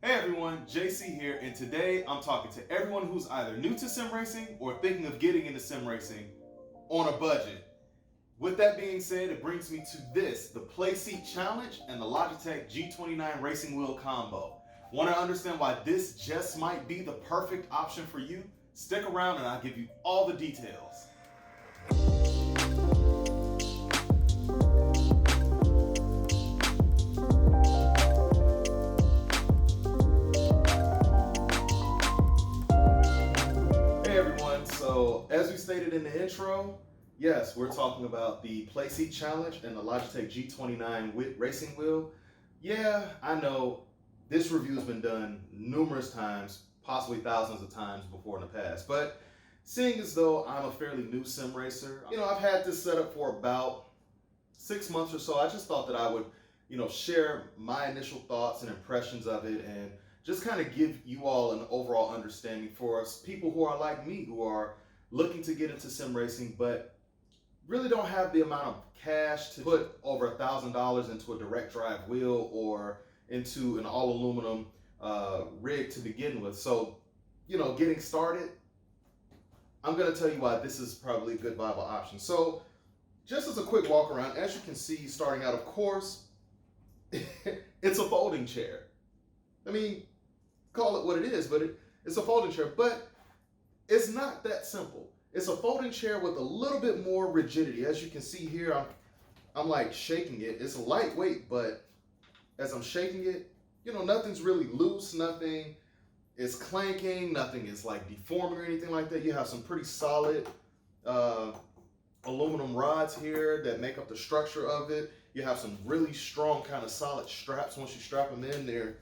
Hey everyone, JC here, and today I'm talking to everyone who's either new to sim racing or thinking of getting into sim racing on a budget. With that being said, it brings me to this, the PlaySeat Challenge and the Logitech G29 Racing Wheel Combo. Want to understand why this just might be the perfect option for you? Stick around and I'll give you all the details. So, as we stated in the intro, yes, we're talking about the PlaySeat Challenge and the Logitech G29 Racing Wheel. Yeah, I know this review has been done numerous times, possibly thousands of times before in the past, but seeing as though I'm a fairly new sim racer, I've had this set up for about 6 months or so. I just thought that I would, share my initial thoughts and impressions of it and just kind of give you all an overall understanding for us people who are like me, who are looking to get into sim racing, but really don't have the amount of cash to put over $1,000 into a direct drive wheel or into an all aluminum rig to begin with. So, getting started, I'm going to tell you why this is probably a good viable option. So, just as a quick walk around, as you can see, starting out, of course, it's a folding chair. I mean, call it what it is, but it's a folding chair, but it's not that simple. It's a folding chair with a little bit more rigidity. As you can see here, I'm like shaking it. It's lightweight, but as I'm shaking it, nothing's really loose, nothing is clanking, nothing is like deforming or anything like that. You have some pretty solid aluminum rods here that make up the structure of it. You have some really strong kind of solid straps. Once you strap them in there,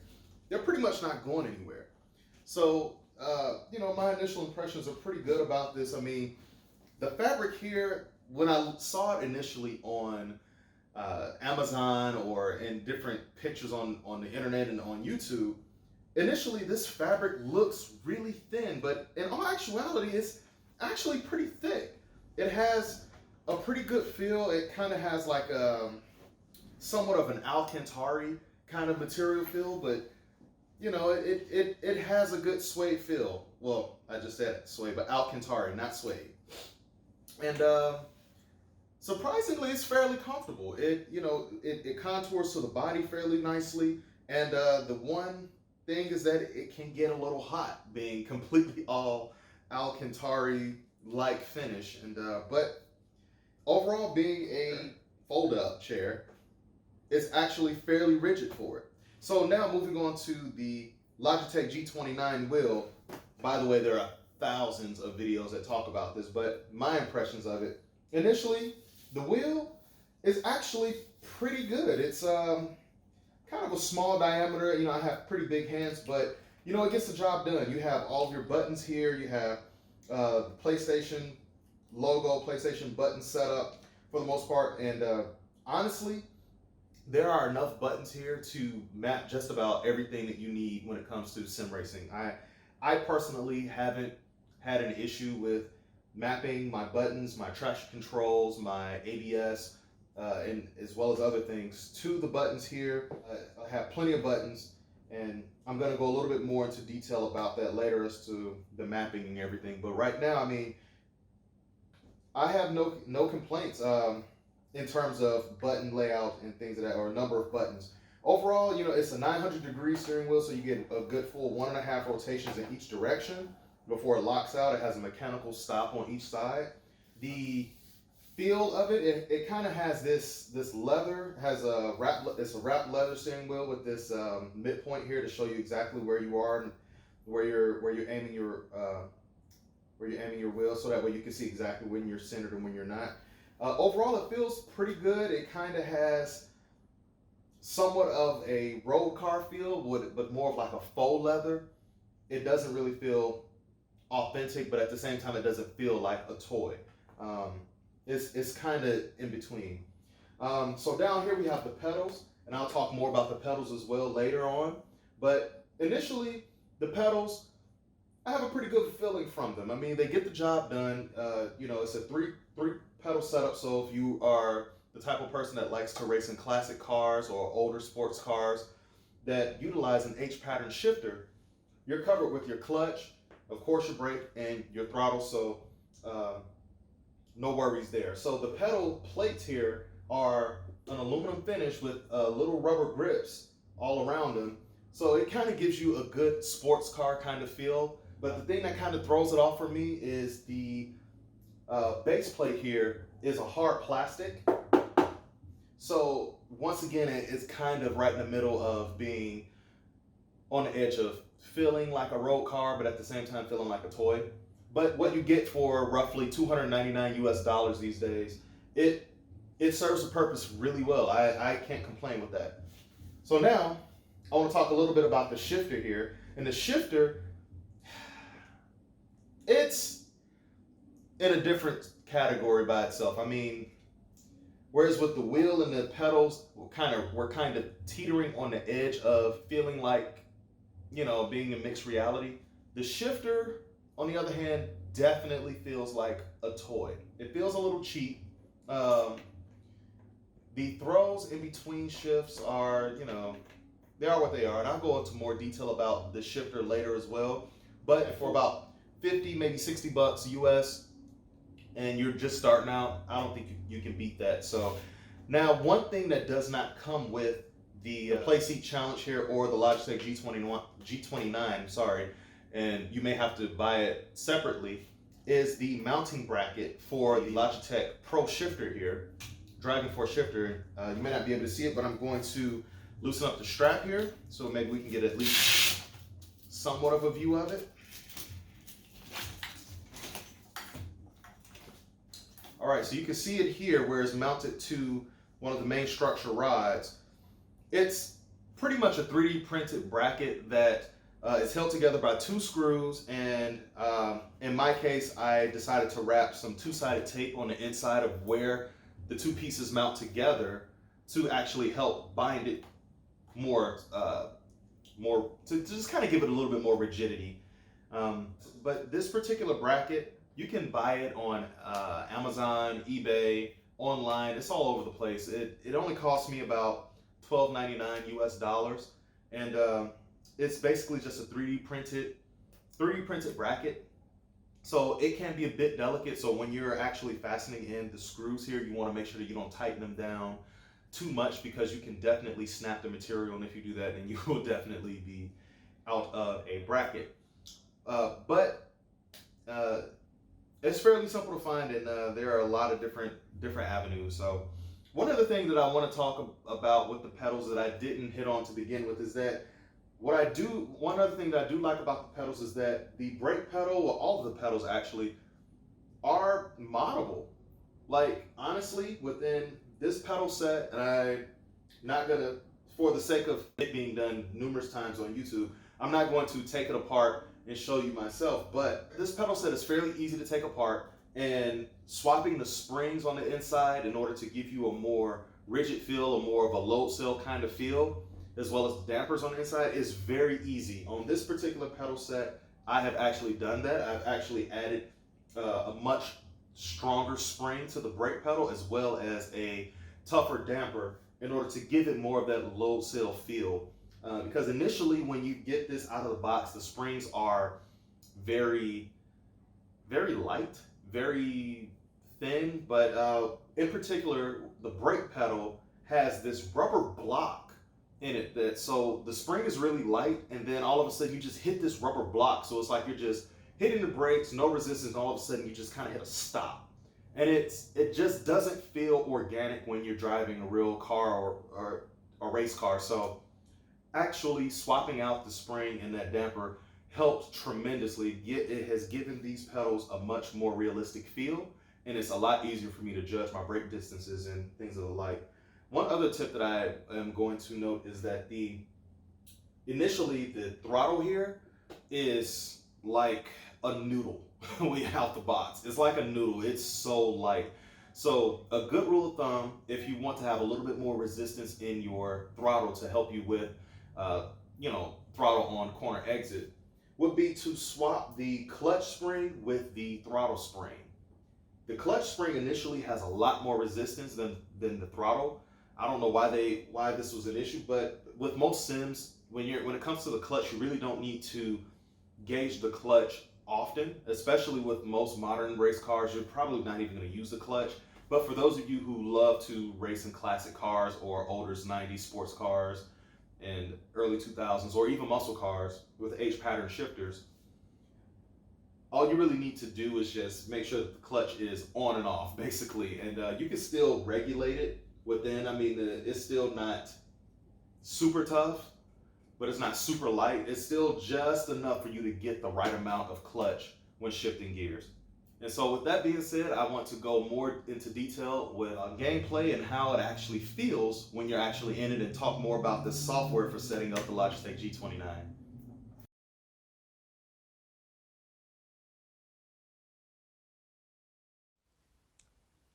they're pretty much not going anywhere. So, my initial impressions are pretty good about this. I mean, the fabric here, when I saw it initially on Amazon or in different pictures on the internet and on YouTube, initially this fabric looks really thin, but in all actuality, it's actually pretty thick. It has a pretty good feel. It kind of has like somewhat of an Alcantara kind of material feel, but it has a good suede feel. Well, I just said suede, but Alcantara, not suede. And surprisingly, it's fairly comfortable. It contours to the body fairly nicely. And the one thing is that it can get a little hot, being completely all Alcantara-like finish. And but overall, being a fold-up chair, it's actually fairly rigid for it. So now moving on to the Logitech G29 wheel. By the way, there are thousands of videos that talk about this, but my impressions of it. Initially, the wheel is actually pretty good. It's kind of a small diameter. I have pretty big hands, but it gets the job done. You have all of your buttons here. You have the PlayStation logo, PlayStation button set up for the most part. And honestly, there are enough buttons here to map just about everything that you need when it comes to sim racing. I personally haven't had an issue with mapping my buttons, my traction controls, my ABS, and as well as other things to the buttons here. I have plenty of buttons, and I'm going to go a little bit more into detail about that later as to the mapping and everything. But right now, I mean, I have no complaints. In terms of button layout and things like that, or number of buttons. Overall, it's a 900-degree steering wheel, so you get a good full 1.5 rotations in each direction before it locks out. It has a mechanical stop on each side. The feel of it kind of has this leather, it's a wrapped leather steering wheel with this midpoint here to show you exactly where you are and where you're aiming your wheel, so that way you can see exactly when you're centered and when you're not. Overall, it feels pretty good. It kind of has somewhat of a road car feel, but more of like a faux leather. It doesn't really feel authentic, but at the same time, it doesn't feel like a toy. It's kind of in between. So down here we have the pedals, and I'll talk more about the pedals as well later on. But initially, the pedals, I have a pretty good feeling from them. I mean, they get the job done. It's a three pedal setup, so if you are the type of person that likes to race in classic cars or older sports cars, that utilize an H pattern shifter, you're covered with your clutch, of course your brake, and your throttle, so no worries there. So the pedal plates here are an aluminum finish with little rubber grips all around them. So it kind of gives you a good sports car kind of feel. But the thing that kind of throws it off for me is the base plate here is a hard plastic. So once again, it's kind of right in the middle of being on the edge of feeling like a road car, but at the same time feeling like a toy. But what you get for roughly $299 US these days, it serves the purpose really well. I can't complain with that. So now I want to talk a little bit about the shifter here. And the shifter, it's in a different category by itself. I mean, whereas with the wheel and the pedals, we're kind of teetering on the edge of feeling like, you know, being a mixed reality. The shifter, on the other hand, definitely feels like a toy. It feels a little cheap. The throws in between shifts are, you know, they are what they are. And I'll go into more detail about the shifter later as well. But for about 50, maybe 60 bucks US, and you're just starting out, I don't think you can beat that. So now, one thing that does not come with the PlaySeat Challenge here or the Logitech G29, sorry, and you may have to buy it separately, is the mounting bracket for the Logitech Pro shifter here, Dragon Force shifter. You may not be able to see it, but I'm going to loosen up the strap here so maybe we can get at least somewhat of a view of it. All right, so you can see it here where it's mounted to one of the main structure rods. It's pretty much a 3D printed bracket that is held together by 2 screws, and in my case, I decided to wrap some 2-sided tape on the inside of where the 2 pieces mount together to actually help bind it more, to just kind of give it a little bit more rigidity. But this particular bracket, you can buy it on Amazon, eBay, online. It's all over the place. It only cost me about $12.99 US, and it's basically just a 3D printed bracket. So it can be a bit delicate. So when you're actually fastening in the screws here, you want to make sure that you don't tighten them down too much, because you can definitely snap the material, and if you do that, then you will definitely be out of a bracket. But it's fairly simple to find, and there are a lot of different avenues. So one other thing that I want to talk about with the pedals that I didn't hit on to begin with is that one other thing that I do like about the pedals is that the brake pedal, or all of the pedals actually, are moddable. Like, honestly, within this pedal set, and I'm not gonna, for the sake of it being done numerous times on YouTube, I'm not going to take it apart and show you myself, but this pedal set is fairly easy to take apart, and swapping the springs on the inside in order to give you a more rigid feel, or more of a load cell kind of feel, as well as the dampers on the inside, is very easy. On this particular pedal set, I have actually done that. I've actually added a much stronger spring to the brake pedal, as well as a tougher damper, in order to give it more of that load cell feel. Because initially, when you get this out of the box, the springs are very, very light, very thin, but in particular, the brake pedal has this rubber block in it, that so the spring is really light, and then all of a sudden you just hit this rubber block, so it's like you're just hitting the brakes, no resistance, and all of a sudden you just kind of hit a stop, and it just doesn't feel organic when you're driving a real car or a race car. So actually swapping out the spring and that damper helped tremendously. It has given these pedals a much more realistic feel, and it's a lot easier for me to judge my brake distances and things of the like. One other tip that I am going to note is that initially the throttle here is like a noodle out the box. It's like a noodle. It's so light. So a good rule of thumb, if you want to have a little bit more resistance in your throttle to help you with, throttle on corner exit, would be to swap the clutch spring with the throttle spring. The clutch spring initially has a lot more resistance than the throttle. I don't know why this was an issue, but with most sims, when it comes to the clutch, you really don't need to gauge the clutch often, especially with most modern race cars. You're probably not even going to use the clutch. But for those of you who love to race in classic cars or older 90s sports cars and early 2000s, or even muscle cars with H pattern shifters, all you really need to do is just make sure that the clutch is on and off, basically. And you can still regulate it within. I mean, it's still not super tough, but it's not super light. It's still just enough for you to get the right amount of clutch when shifting gears. And so with that being said, I want to go more into detail with gameplay and how it actually feels when you're actually in it, and talk more about the software for setting up the Logitech G29.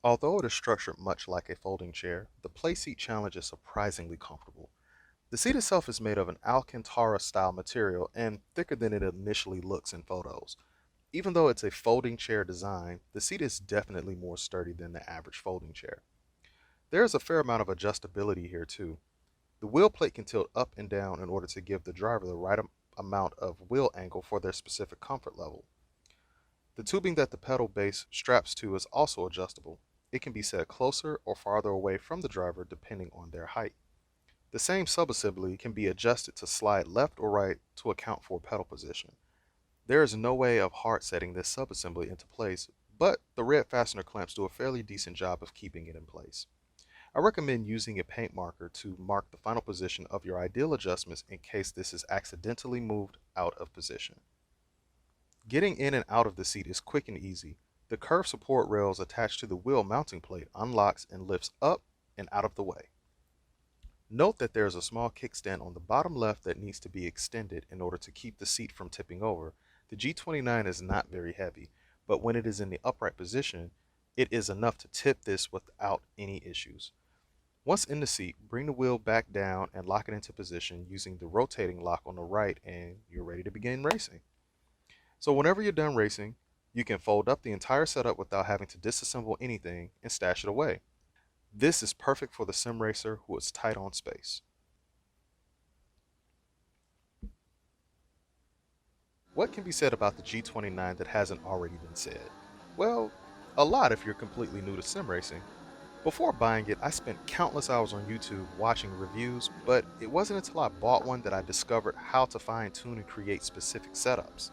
Although it is structured much like a folding chair, the PlaySeat Challenge is surprisingly comfortable. The seat itself is made of an Alcantara style material and thicker than it initially looks in photos. Even though it's a folding chair design, the seat is definitely more sturdy than the average folding chair. There is a fair amount of adjustability here too. The wheel plate can tilt up and down in order to give the driver the right amount of wheel angle for their specific comfort level. The tubing that the pedal base straps to is also adjustable. It can be set closer or farther away from the driver depending on their height. The same subassembly can be adjusted to slide left or right to account for pedal position. There is no way of hard setting this subassembly into place, but the red fastener clamps do a fairly decent job of keeping it in place. I recommend using a paint marker to mark the final position of your ideal adjustments in case this is accidentally moved out of position. Getting in and out of the seat is quick and easy. The curved support rails attached to the wheel mounting plate unlocks and lifts up and out of the way. Note that there is a small kickstand on the bottom left that needs to be extended in order to keep the seat from tipping over. The G29 is not very heavy, but when it is in the upright position, it is enough to tip this without any issues. Once in the seat, bring the wheel back down and lock it into position using the rotating lock on the right, and you're ready to begin racing. So whenever you're done racing, you can fold up the entire setup without having to disassemble anything and stash it away. This is perfect for the sim racer who is tight on space. What can be said about the G29 that hasn't already been said? Well, a lot if you're completely new to sim racing. Before buying it, I spent countless hours on YouTube watching reviews, but it wasn't until I bought one that I discovered how to fine tune and create specific setups.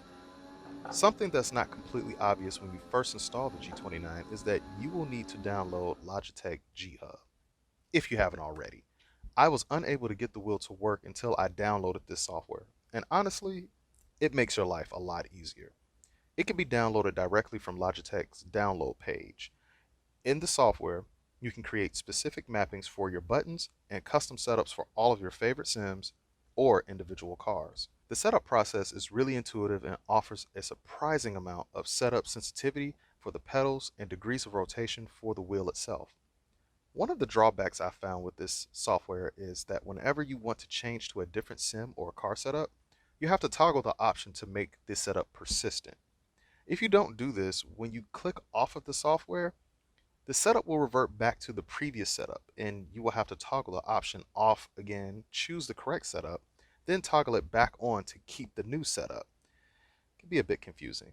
Something that's not completely obvious when you first install the G29 is that you will need to download Logitech G Hub, if you haven't already. I was unable to get the wheel to work until I downloaded this software, and honestly, it makes your life a lot easier. It can be downloaded directly from Logitech's download page. In the software, you can create specific mappings for your buttons and custom setups for all of your favorite sims or individual cars. The setup process is really intuitive and offers a surprising amount of setup sensitivity for the pedals and degrees of rotation for the wheel itself. One of the drawbacks I found with this software is that whenever you want to change to a different sim or car setup, you have to toggle the option to make this setup persistent. If you don't do this, when you click off of the software, the setup will revert back to the previous setup, and you will have to toggle the option off again, choose the correct setup, then toggle it back on to keep the new setup. It can be a bit confusing.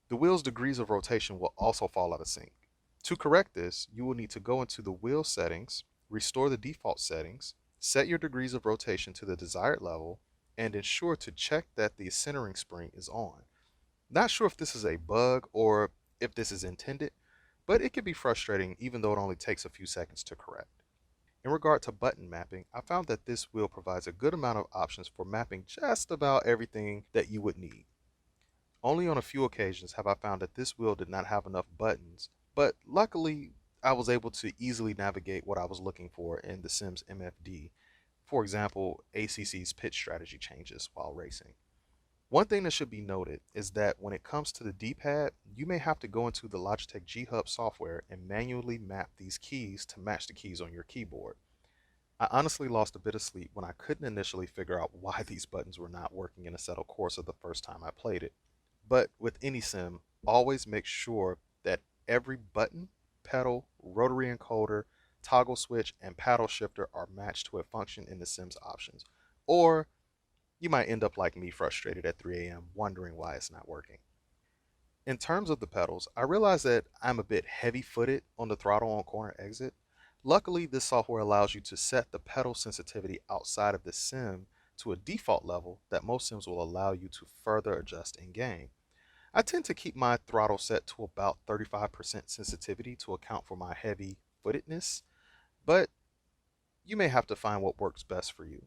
The wheel's degrees of rotation will also fall out of sync. To correct this, you will need to go into the wheel settings, restore the default settings, set your degrees of rotation to the desired level, and ensure to check that the centering spring is on. Not sure if this is a bug or if this is intended, but it can be frustrating even though it only takes a few seconds to correct. In regard to button mapping, I found that this wheel provides a good amount of options for mapping just about everything that you would need. Only on a few occasions have I found that this wheel did not have enough buttons, but luckily I was able to easily navigate what I was looking for in The Sims MFD, for example, ACC's pitch strategy changes while racing. One thing that should be noted is that when it comes to the D-pad, you may have to go into the Logitech G Hub software and manually map these keys to match the keys on your keyboard. I honestly lost a bit of sleep when I couldn't initially figure out why these buttons were not working in Assetto Corsa the first time I played it. But with any sim, always make sure that every button, pedal, rotary encoder, toggle switch, and paddle shifter are matched to a function in the sim's options. Or you might end up like me, frustrated at 3 a.m., wondering why it's not working. In terms of the pedals, I realize that I'm a bit heavy-footed on the throttle on corner exit. Luckily, this software allows you to set the pedal sensitivity outside of the sim to a default level that most sims will allow you to further adjust in game. I tend to keep my throttle set to about 35% sensitivity to account for my heavy footedness, but you may have to find what works best for you.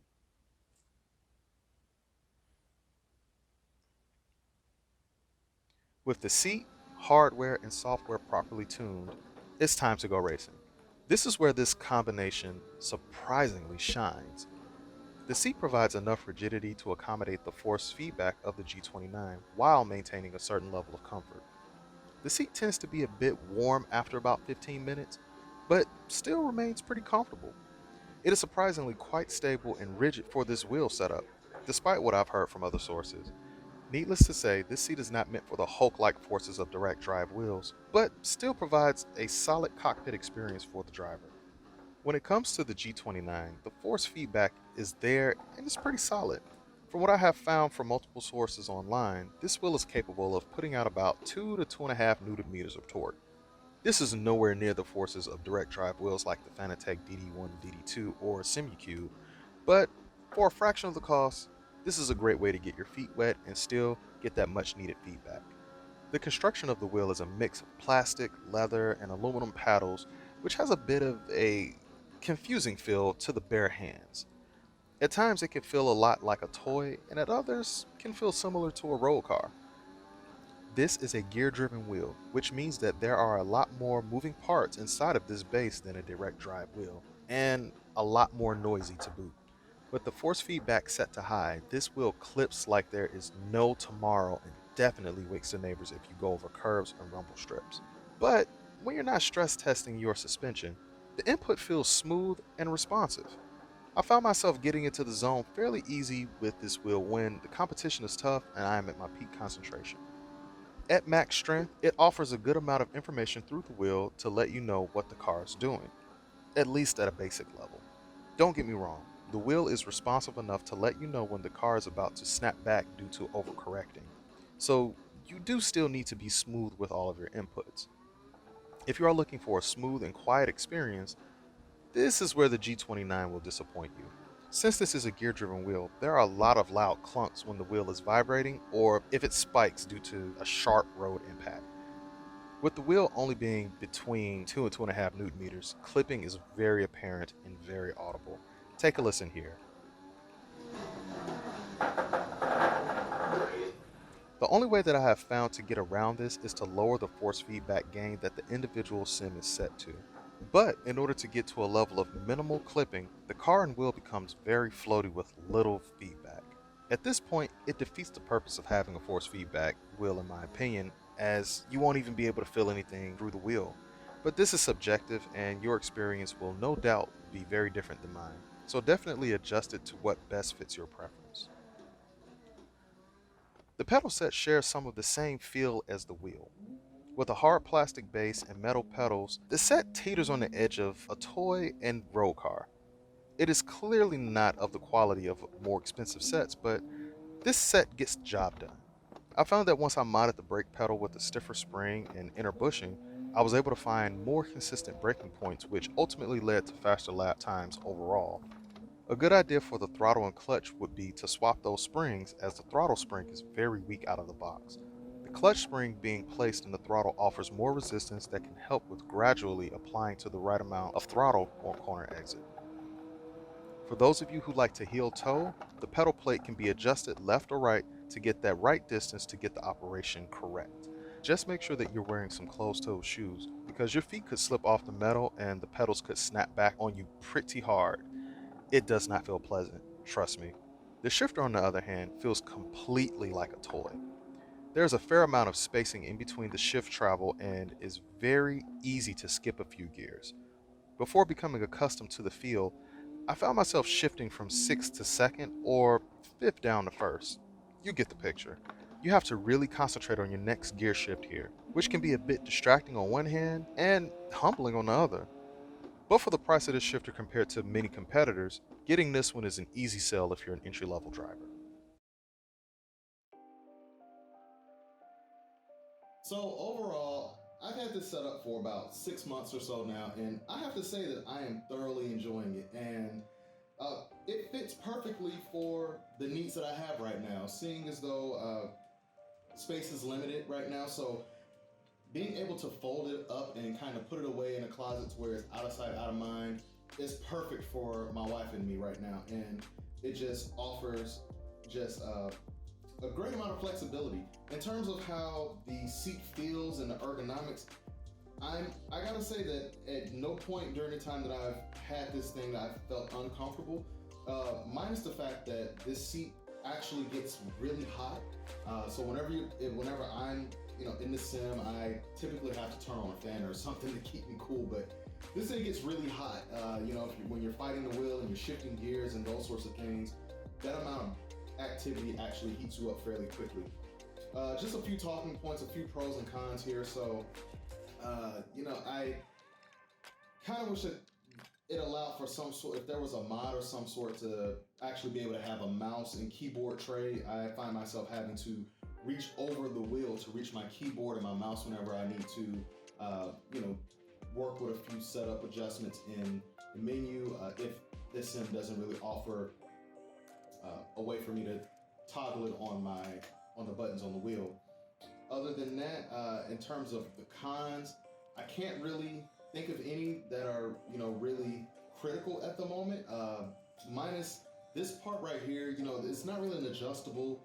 With the seat, hardware, and software properly tuned, it's time to go racing. This is where this combination surprisingly shines. The seat provides enough rigidity to accommodate the force feedback of the G29 while maintaining a certain level of comfort. The seat tends to be a bit warm after about 15 minutes, but still remains pretty comfortable. It is surprisingly quite stable and rigid for this wheel setup, despite what I've heard from other sources. Needless to say, this seat is not meant for the Hulk-like forces of direct drive wheels, but still provides a solid cockpit experience for the driver. When it comes to the G29, the force feedback is there and it's pretty solid. From what I have found from multiple sources online, this wheel is capable of putting out about 2 to 2.5 Newton meters of torque. This is nowhere near the forces of direct drive wheels like the Fanatec DD1, DD2, or Simucube, but for a fraction of the cost, this is a great way to get your feet wet and still get that much needed feedback. The construction of the wheel is a mix of plastic, leather, and aluminum paddles, which has a bit of a confusing feel to the bare hands. At times it can feel a lot like a toy, and at others can feel similar to a road car. This is a gear-driven wheel, which means that there are a lot more moving parts inside of this base than a direct drive wheel, and a lot more noisy to boot. With the force feedback set to high, this wheel clips like there is no tomorrow and definitely wakes the neighbors if you go over curves and rumble strips. But when you're not stress testing your suspension, the input feels smooth and responsive. I found myself getting into the zone fairly easy with this wheel when the competition is tough and I am at my peak concentration. At max strength, it offers a good amount of information through the wheel to let you know what the car is doing, at least at a basic level. Don't get me wrong, the wheel is responsive enough to let you know when the car is about to snap back due to overcorrecting. So you do still need to be smooth with all of your inputs. If you are looking for a smooth and quiet experience, this is where the G29 will disappoint you. Since this is a gear-driven wheel, there are a lot of loud clunks when the wheel is vibrating or if it spikes due to a sharp road impact. With the wheel only being between 2 and 2.5 Newton meters, clipping is very apparent and very audible. Take a listen here. The only way that I have found to get around this is to lower the force feedback gain that the individual sim is set to. But in order to get to a level of minimal clipping, the car and wheel becomes very floaty with little feedback. At this point, it defeats the purpose of having a force feedback wheel in my opinion, as you won't even be able to feel anything through the wheel. But this is subjective and your experience will no doubt be very different than mine. So definitely adjust it to what best fits your preference. The pedal set shares some of the same feel as the wheel. With a hard plastic base and metal pedals, the set teeters on the edge of a toy and road car. It is clearly not of the quality of more expensive sets, but this set gets the job done. I found that once I modded the brake pedal with a stiffer spring and inner bushing, I was able to find more consistent braking points, which ultimately led to faster lap times overall. A good idea for the throttle and clutch would be to swap those springs, as the throttle spring is very weak out of the box. The clutch spring being placed in the throttle offers more resistance that can help with gradually applying to the right amount of throttle on corner exit. For those of you who like to heel toe, the pedal plate can be adjusted left or right to get that right distance to get the operation correct. Just make sure that you're wearing some closed-toe shoes because your feet could slip off the metal and the pedals could snap back on you pretty hard. It does not feel pleasant, trust me. The shifter, on the other hand, feels completely like a toy. There's a fair amount of spacing in between the shift travel and is very easy to skip a few gears. Before becoming accustomed to the feel, I found myself shifting from 6th to 2nd or 5th down to 1st. You get the picture. You have to really concentrate on your next gear shift here, which can be a bit distracting on one hand and humbling on the other. But for the price of this shifter compared to many competitors, getting this one is an easy sell if you're an entry-level driver. So overall, I've had this set up for about 6 months or so now, and I have to say that I am thoroughly enjoying it, and it fits perfectly for the needs that I have right now, seeing as though space is limited right now. So being able to fold it up and kind of put it away in a closet to where it's out of sight, out of mind is perfect for my wife and me right now. And it just offers just a great amount of flexibility. In terms of how the seat feels and the ergonomics, I gotta say that at no point during the time that I've had this thing that I've felt uncomfortable, minus the fact that this seat actually gets really hot. So whenever I'm in the sim, I typically have to turn on a fan or something to keep me cool, but this thing gets really hot. When you're fighting the wheel and you're shifting gears and those sorts of things, that amount of activity actually heats you up fairly quickly. Just a few talking points, a few pros and cons here. So, I kind of wish that it allowed for some sort, if there was a mod or some sort to actually be able to have a mouse and keyboard tray. I find myself having to reach over the wheel to reach my keyboard and my mouse whenever I need to, work with a few setup adjustments in the menu. If this sim doesn't really offer a way for me to toggle it on the buttons on the wheel. Other than that, in terms of the cons, I can't really think of any that are really critical at the moment. Minus this part right here, it's not really an adjustable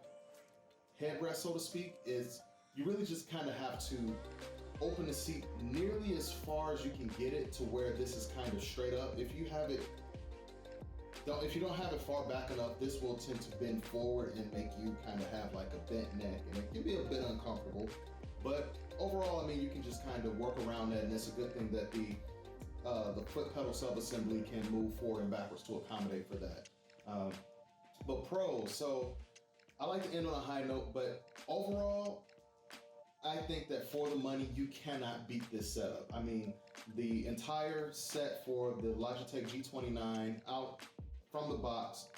headrest, so to speak. You really just kind of have to open the seat nearly as far as you can get it to where this is kind of straight up. If you don't have it far back enough, this will tend to bend forward and make you kind of have like a bent neck, and it can be a bit uncomfortable. But overall, I mean, you can just kind of work around that, and it's a good thing that the foot pedal sub-assembly can move forward and backwards to accommodate for that. But pros, so I like to end on a high note, but overall, I think that for the money, you cannot beat this setup. I mean, the entire set for the Logitech G29 out from the box,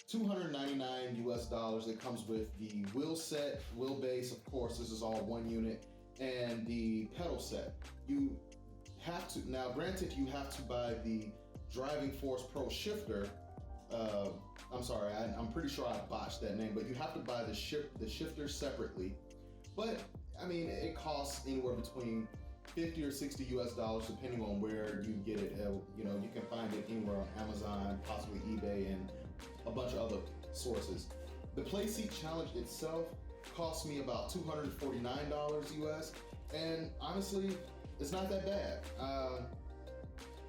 $299 US. It comes with the wheel set, wheelbase, of course, this is all one unit, and the pedal set. You have to, now granted, you have to buy the Driving Force Pro shifter. I'm sorry, I'm pretty sure I botched that name, but you have to buy the shifter separately. But I mean, it costs anywhere between $50 or $60 US depending on where you get it. You can find it anywhere on Amazon, possibly eBay, and a bunch of other sources. The PlaySeat Challenge itself cost me about $249 US, and honestly, it's not that bad.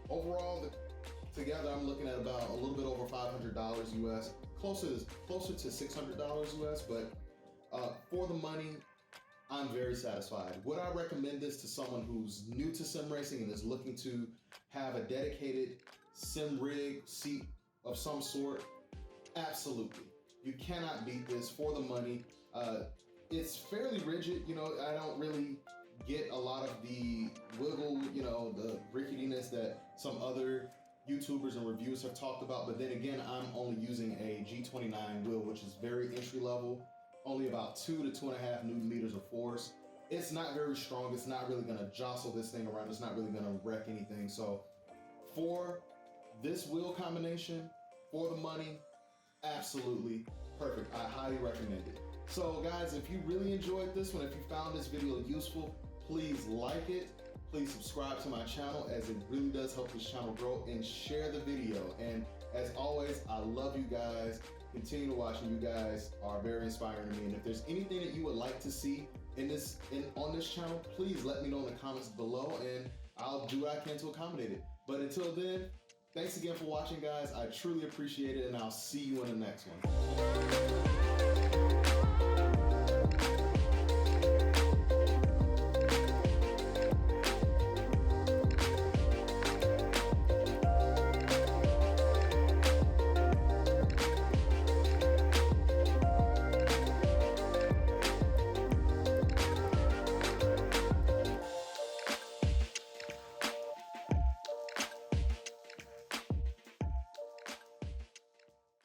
Overall, together, I'm looking at about a little bit over $500 US, closer to $600 US, but for the money, I'm very satisfied. Would I recommend this to someone who's new to sim racing and is looking to have a dedicated sim rig seat of some sort? Absolutely. You cannot beat this for the money. It's fairly rigid. I don't really get a lot of the wiggle, the ricketiness that some other YouTubers and reviewers have talked about. But then again, I'm only using a G29 wheel, which is very entry level. Only about 2 to 2.5 Newton meters of force. It's not very strong. It's not really gonna jostle this thing around. It's not really gonna wreck anything. So for this wheel combination, for the money, absolutely perfect. I highly recommend it. So guys, if you really enjoyed this one, if you found this video useful, please like it. Please subscribe to my channel, as it really does help this channel grow, and share the video. And as always, I love you guys. Continue to watch, and you guys are very inspiring to me. And if there's anything that you would like to see on this channel, please let me know in the comments below, and I'll do what I can to accommodate it. But until then, thanks again for watching, guys. I truly appreciate it, and I'll see you in the next one.